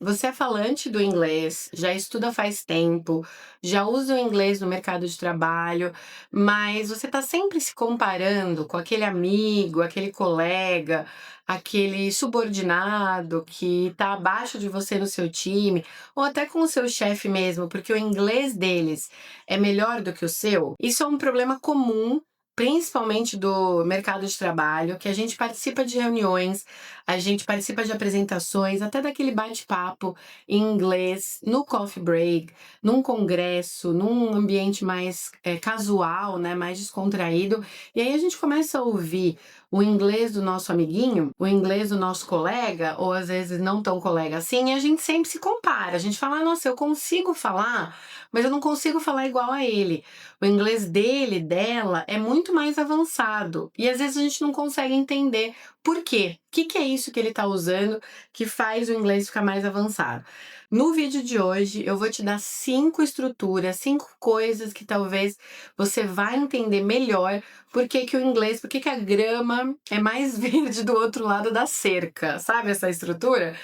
Você é falante do inglês, já estuda faz tempo, já usa o inglês no mercado de trabalho, mas você está sempre se comparando com aquele amigo, aquele colega, aquele subordinado que está abaixo de você no seu time, ou até com o seu chefe mesmo, porque o inglês deles é melhor do que o seu. Isso é um problema comum. Principalmente do mercado de trabalho, que a gente participa de reuniões, a gente participa de apresentações, até daquele bate-papo em inglês, no coffee break, num congresso, num ambiente mais casual, né, mais descontraído. E aí a gente começa a ouvir o inglês do nosso amiguinho, o inglês do nosso colega, ou às vezes não tão colega assim, e a gente sempre se compara. A gente fala, "Ah, nossa, eu consigo falar, mas eu não consigo falar igual a ele. O inglês dele, dela, é muito mais avançado. E às vezes a gente não consegue entender por quê? O que é isso que ele está usando que faz o inglês ficar mais avançado? No vídeo de hoje, eu vou te dar 5 estruturas, 5 coisas que talvez você vai entender melhor por que que o inglês, por que que a grama é mais verde do outro lado da cerca. Sabe essa estrutura?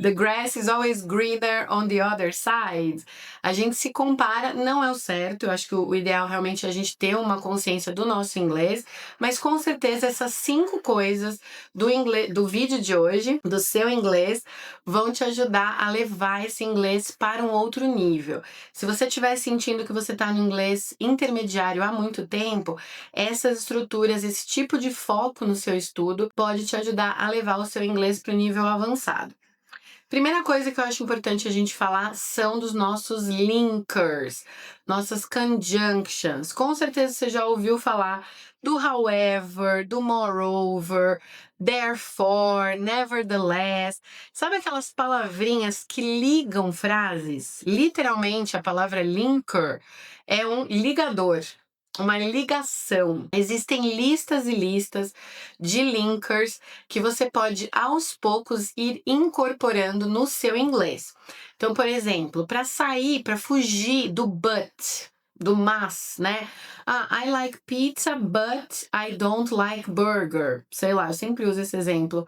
The grass is always greener on the other side. A gente se compara, não é o certo. Eu acho que o ideal realmente é a gente ter uma consciência do nosso inglês, mas com certeza essas 5 coisas do inglês, do vídeo de hoje, do seu inglês, vão te ajudar a levar esse inglês para um outro nível. Se você estiver sentindo que você está no inglês intermediário há muito tempo, essas estruturas, esse tipo de foco no seu estudo pode te ajudar a levar o seu inglês para o nível avançado. Primeira coisa que eu acho importante a gente falar são dos nossos linkers, nossas conjunctions. Com certeza você já ouviu falar do however, do moreover, therefore, nevertheless. Sabe aquelas palavrinhas que ligam frases? Literalmente, a palavra linker é um ligador. Uma ligação. Existem listas e listas de linkers que você pode aos poucos ir incorporando no seu inglês. Então, por exemplo, para sair, para fugir do but, do mas, né? Ah, I like pizza, but I don't like burger. Sei lá, eu sempre uso esse exemplo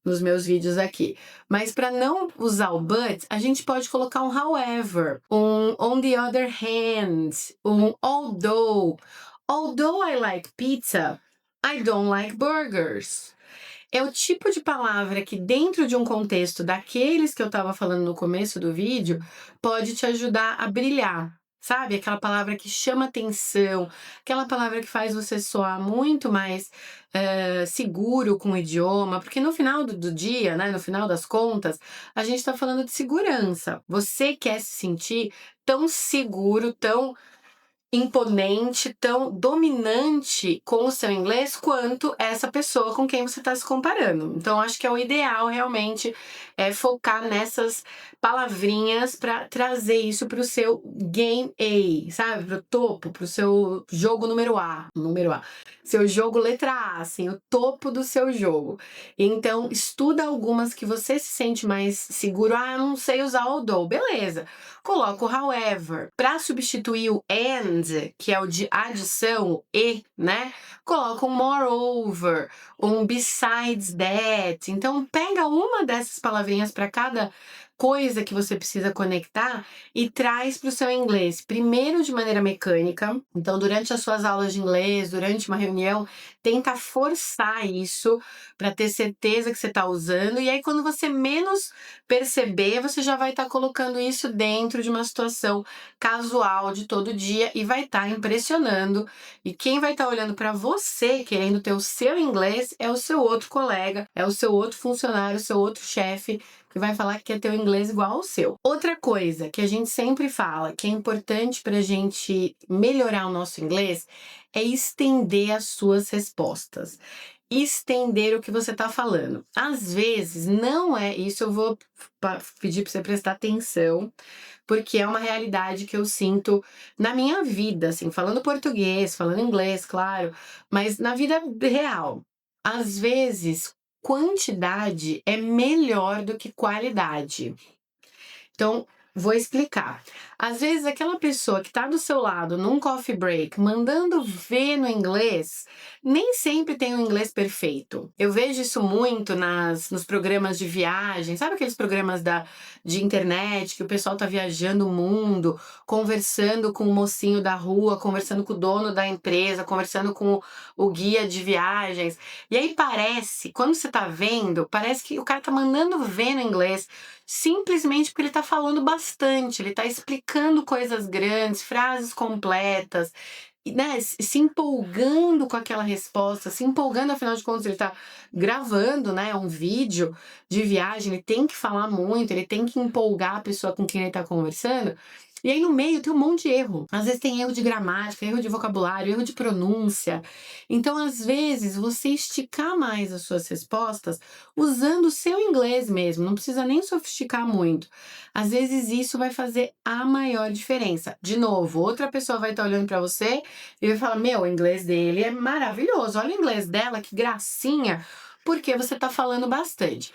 nos meus vídeos aqui. Mas para não usar o but, a gente pode colocar um however, um on the other hand, um although. Although I like pizza, I don't like burgers. É o tipo de palavra que, dentro de um contexto daqueles que eu estava falando no começo do vídeo, pode te ajudar a brilhar. Sabe? Aquela palavra que chama atenção, aquela palavra que faz você soar muito mais seguro com o idioma, porque no final do dia, né, no final das contas, a gente está falando de segurança. Você quer se sentir tão seguro, tão imponente, tão dominante com o seu inglês quanto essa pessoa com quem você está se comparando. Então, acho que é o ideal realmente é focar nessas palavrinhas para trazer isso para o seu game A, sabe? Para o topo, para o seu jogo número A, número A. Seu jogo letra A, assim, o topo do seu jogo. Então, estuda algumas que você se sente mais seguro. Ah, eu não sei usar o do. Beleza. Coloca o however. Para substituir o and, que é o de adição, o e, né? Coloca um moreover, um besides that. Então, pega uma dessas palavrinhas para cada coisa que você precisa conectar e traz para o seu inglês. Primeiro de maneira mecânica. Então, durante as suas aulas de inglês, durante uma reunião, tenta forçar isso para ter certeza que você está usando. E aí, quando você menos perceber, você já vai estar colocando isso dentro de uma situação casual de todo dia e vai estar impressionando. E quem vai estar olhando para você, querendo ter o seu inglês, é o seu outro colega, é o seu outro funcionário, o seu outro chefe, que vai falar que quer ter o inglês igual ao seu. Outra coisa que a gente sempre fala, que é importante para a gente melhorar o nosso inglês, é estender as suas respostas. Estender o que você está falando. Às vezes, não é isso, eu vou pedir para você prestar atenção, porque é uma realidade que eu sinto na minha vida, assim, falando português, falando inglês, claro, mas na vida real. Às vezes, quantidade é melhor do que qualidade. Então, Vou explicar. Às vezes, aquela pessoa que está do seu lado num coffee break, mandando ver no inglês, nem sempre tem o inglês perfeito. Eu vejo isso muito nos programas de viagem, sabe aqueles programas de internet que o pessoal tá viajando o mundo, conversando com o mocinho da rua, conversando com o dono da empresa, conversando com o guia de viagens. E aí parece, quando você tá vendo, parece que o cara tá mandando ver no inglês. Simplesmente porque ele está falando bastante, ele está explicando coisas grandes, frases completas, e, né, se empolgando com aquela resposta, se empolgando, afinal de contas, ele está gravando, né, um vídeo de viagem, ele tem que falar muito, ele tem que empolgar a pessoa com quem ele está conversando. E aí no meio tem um monte de erro. Às vezes tem erro de gramática, erro de vocabulário, erro de pronúncia. Então, às vezes, você esticar mais as suas respostas usando o seu inglês mesmo, não precisa nem sofisticar muito. Às vezes isso vai fazer a maior diferença. De novo, outra pessoa vai estar olhando para você e vai falar: Meu, o inglês dele é maravilhoso, olha o inglês dela, que gracinha, porque você está falando bastante.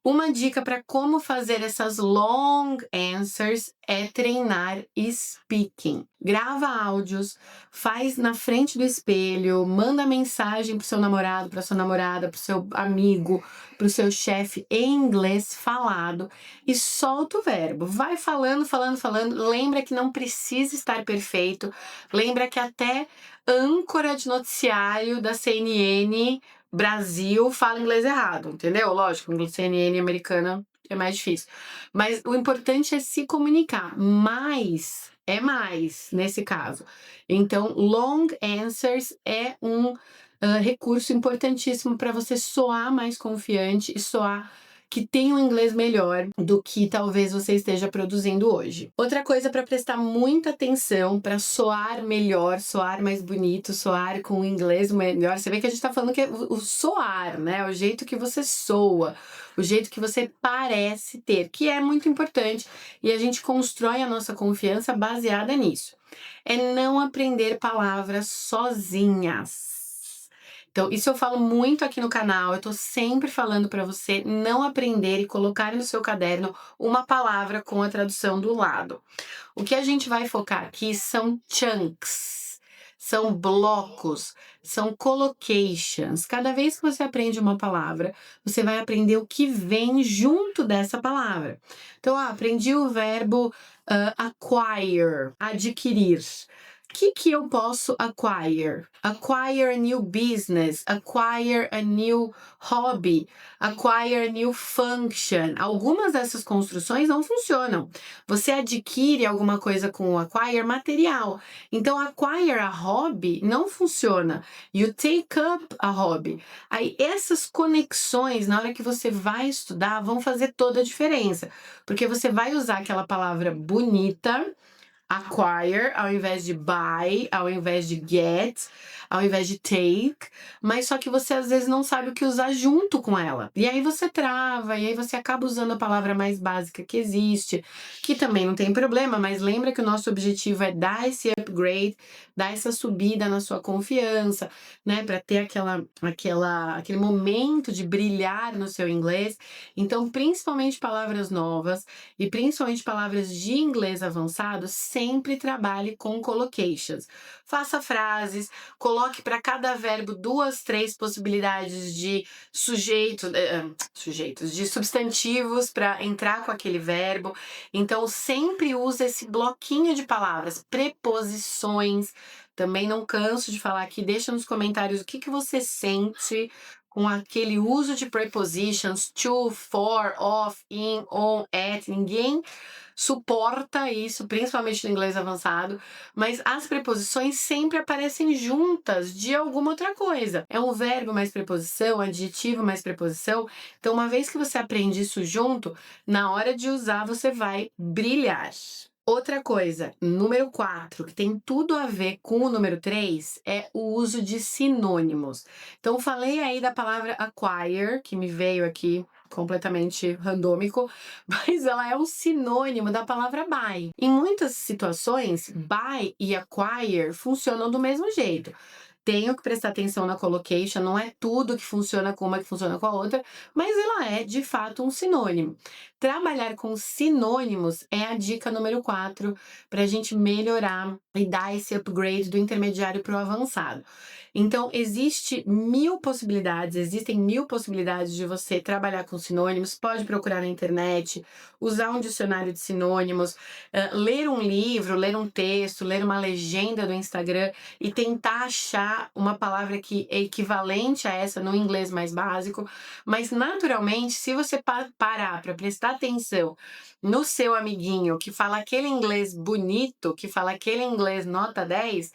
Uma dica para como fazer essas long answers é treinar speaking. Grava áudios, faz na frente do espelho, manda mensagem pro seu namorado, pra sua namorada, pro seu amigo, pro seu chefe em inglês falado e solta o verbo. Vai falando, falando, falando. Lembra que não precisa estar perfeito. Lembra que até âncora de noticiário da CNN Brasil fala inglês errado, entendeu? Lógico, inglês CNN americana é mais difícil. Mas o importante é se comunicar. Mais é mais nesse caso. Então, long answers é um recurso importantíssimo para você soar mais confiante e soar que tem um inglês melhor do que talvez você esteja produzindo hoje. Outra coisa para prestar muita atenção para soar melhor, soar mais bonito, soar com o inglês melhor. Você vê que a gente está falando que é o soar, né? O jeito que você soa, o jeito que você parece ter, que é muito importante e a gente constrói a nossa confiança baseada nisso. É não aprender palavras sozinhas. Então, isso eu falo muito aqui no canal, eu tô sempre falando para você não aprender e colocar no seu caderno uma palavra com a tradução do lado. O que a gente vai focar aqui são chunks, são blocos, são collocations. Cada vez que você aprende uma palavra, você vai aprender o que vem junto dessa palavra. Então, aprendi o verbo acquire, adquirir. O que eu posso acquire? Acquire a new business, acquire a new hobby, acquire a new function. Algumas dessas construções não funcionam. Você adquire alguma coisa com o acquire material. Então, acquire a hobby não funciona. You take up a hobby. Aí, essas conexões, na hora que você vai estudar, vão fazer toda a diferença. Porque você vai usar aquela palavra bonita, acquire, ao invés de buy, ao invés de get, ao invés de take, mas só que você às vezes não sabe o que usar junto com ela. E aí você trava, e aí você acaba usando a palavra mais básica que existe, que também não tem problema, mas lembra que o nosso objetivo é dar esse upgrade, dar essa subida na sua confiança, né, para ter aquele momento de brilhar no seu inglês. Então, principalmente palavras novas e principalmente palavras de inglês avançado, sempre trabalhe com collocations. Faça frases, coloque para cada verbo 2, 3 possibilidades de sujeitos, de substantivos para entrar com aquele verbo. Então, sempre use esse bloquinho de palavras, preposições. Também não canso de falar aqui, deixa nos comentários o que você sente com aquele uso de prepositions, to, for, of, in, on, at. Ninguém suporta isso, principalmente no inglês avançado, mas as preposições sempre aparecem juntas de alguma outra coisa. É um verbo mais preposição, adjetivo mais preposição. Então, uma vez que você aprende isso junto, na hora de usar, você vai brilhar. Outra coisa, número 4, que tem tudo a ver com o número 3, é o uso de sinônimos. Então, falei aí da palavra acquire, que me veio aqui completamente randômico, mas ela é um sinônimo da palavra buy. Em muitas situações, buy e acquire funcionam do mesmo jeito. tenho que prestar atenção na collocation, não é tudo que funciona com uma que funciona com a outra, mas ela é de fato um sinônimo. Trabalhar com sinônimos é a dica número 4 para a gente melhorar e dar esse upgrade do intermediário para o avançado. Então, existem mil possibilidades de você trabalhar com sinônimos. Pode procurar na internet, usar um dicionário de sinônimos, ler um livro, ler um texto, ler uma legenda do Instagram e tentar achar uma palavra que é equivalente a essa no inglês mais básico. Mas, naturalmente, se você parar para prestar atenção no seu amiguinho que fala aquele inglês bonito, que fala aquele inglês nota 10,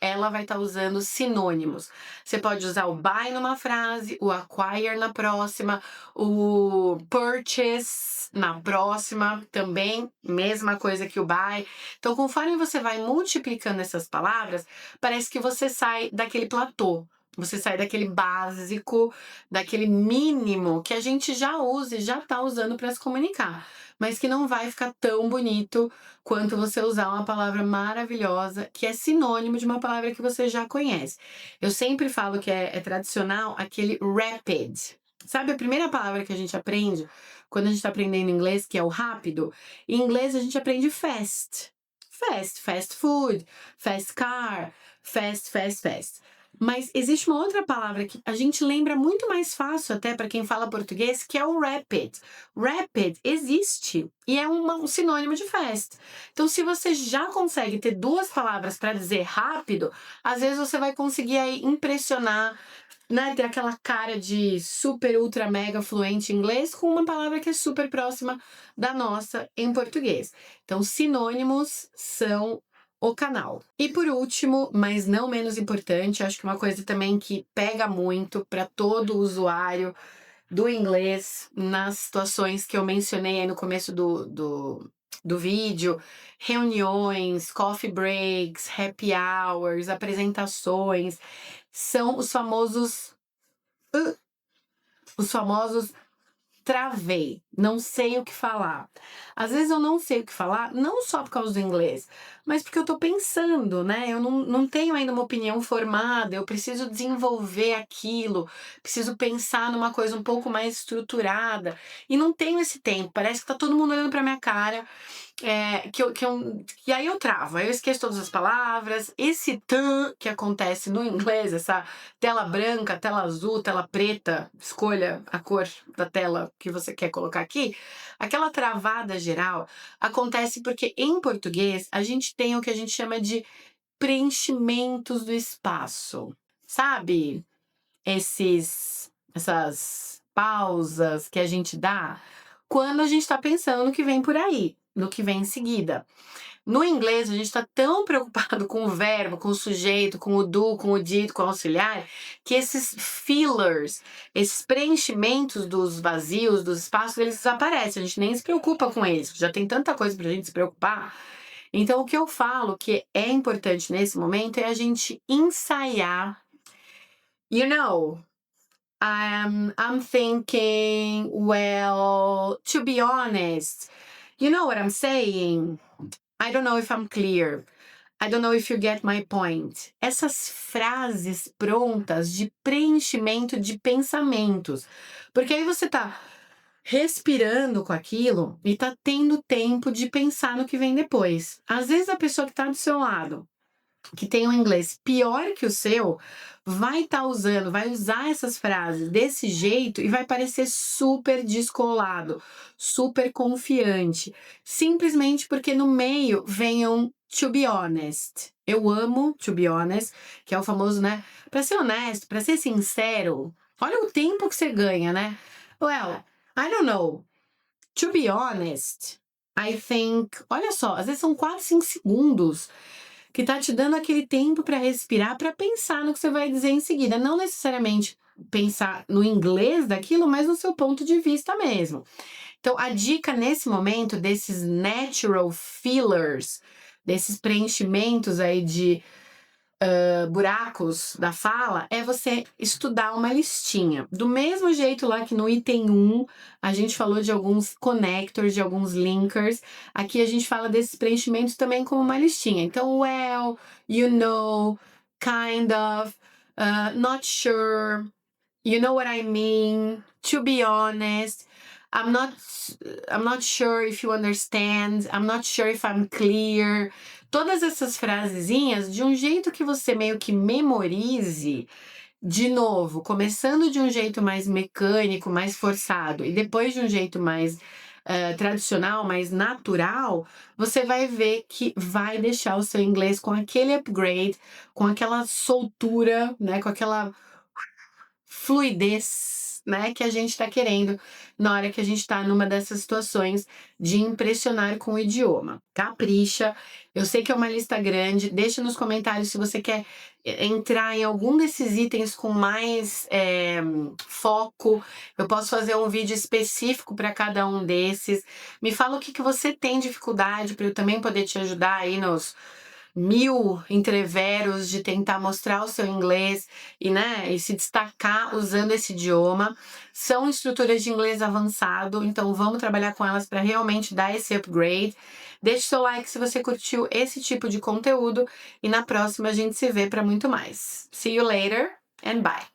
ela vai estar usando sinônimos. Você pode usar o buy numa frase, o acquire na próxima, o purchase na próxima também, mesma coisa que o buy. Então, conforme você vai multiplicando essas palavras, parece que você sai daquele platô. Você sai daquele básico, daquele mínimo que a gente já usa e já está usando para se comunicar, mas que não vai ficar tão bonito quanto você usar uma palavra maravilhosa que é sinônimo de uma palavra que você já conhece. Eu sempre falo que é tradicional aquele rapid. Sabe a primeira palavra que a gente aprende quando a gente está aprendendo inglês, que é o rápido? Em inglês a gente aprende fast. Fast food, fast car, fast. Mas existe uma outra palavra que a gente lembra muito mais fácil até para quem fala português, que é o rapid. Rapid existe e é um sinônimo de fast. Então, se você já consegue ter duas palavras para dizer rápido, às vezes você vai conseguir aí impressionar, né, ter aquela cara de super, ultra, mega fluente em inglês com uma palavra que é super próxima da nossa em português. Então, sinônimos são o canal. E por último, mas não menos importante, acho que uma coisa também que pega muito para todo usuário do inglês nas situações que eu mencionei aí no começo do vídeo, reuniões, coffee breaks, happy hours, apresentações, são os famosos travei, não sei o que falar. Às vezes eu não sei o que falar, não só por causa do inglês, mas porque eu tô pensando, né? Eu não tenho ainda uma opinião formada, eu preciso desenvolver aquilo, preciso pensar numa coisa um pouco mais estruturada, e não tenho esse tempo, parece que tá todo mundo olhando pra minha cara. E aí eu travo, aí eu esqueço todas as palavras. Esse t que acontece no inglês, essa tela branca, tela azul, tela preta, escolha a cor da tela que você quer colocar aqui, aquela travada geral acontece porque em português a gente tem o que a gente chama de preenchimentos do espaço, sabe? Essas pausas que a gente dá quando a gente está pensando no que vem por aí, no que vem em seguida. No inglês, a gente está tão preocupado com o verbo, com o sujeito, com o do, com o dito, com o auxiliar, que esses fillers, esses preenchimentos dos vazios, dos espaços, eles desaparecem. A gente nem se preocupa com eles, já tem tanta coisa pra gente se preocupar. Então, o que eu falo que é importante nesse momento é a gente ensaiar. You know, I'm thinking, well, to be honest, you know what I'm saying? I don't know if I'm clear. I don't know if you get my point. Essas frases prontas de preenchimento de pensamentos. Porque aí você tá respirando com aquilo e tá tendo tempo de pensar no que vem depois. Às vezes a pessoa que tá do seu lado, que tem um inglês pior que o seu, vai usar essas frases desse jeito e vai parecer super descolado, super confiante, simplesmente porque no meio vem um to be honest. Eu amo to be honest, que é o famoso, né? Pra ser honesto, pra ser sincero, olha o tempo que você ganha, né? Well, I don't know. To be honest, I think. Olha só, às vezes são 4, 5 segundos que tá te dando aquele tempo para respirar, para pensar no que você vai dizer em seguida. Não necessariamente pensar no inglês daquilo, mas no seu ponto de vista mesmo. Então, a dica nesse momento desses natural fillers, desses preenchimentos aí de buracos da fala, é você estudar uma listinha. Do mesmo jeito lá que no item 1 a gente falou de alguns connectors, de alguns linkers, aqui a gente fala desses preenchimentos também como uma listinha. Então, well, you know, kind of, not sure, you know what I mean, to be honest, I'm not I'm not sure if you understand, I'm not sure if I'm clear. Todas essas frasezinhas de um jeito que você meio que memorize, de novo, começando de um jeito mais mecânico, mais forçado, e depois de um jeito mais tradicional, mais natural, você vai ver que vai deixar o seu inglês com aquele upgrade, com aquela soltura, né, com aquela fluidez, né, que a gente está querendo na hora que a gente está numa dessas situações de impressionar com o idioma. Capricha. Eu sei que é uma lista grande. Deixa nos comentários se você quer entrar em algum desses itens com mais foco. Eu posso fazer um vídeo específico para cada um desses. Me fala o que você tem dificuldade para eu também poder te ajudar aí nos mil entreveros de tentar mostrar o seu inglês e, né, e se destacar usando esse idioma. São instrutoras de inglês avançado, então vamos trabalhar com elas para realmente dar esse upgrade. Deixe seu like se você curtiu esse tipo de conteúdo e na próxima a gente se vê para muito mais. See you later and bye!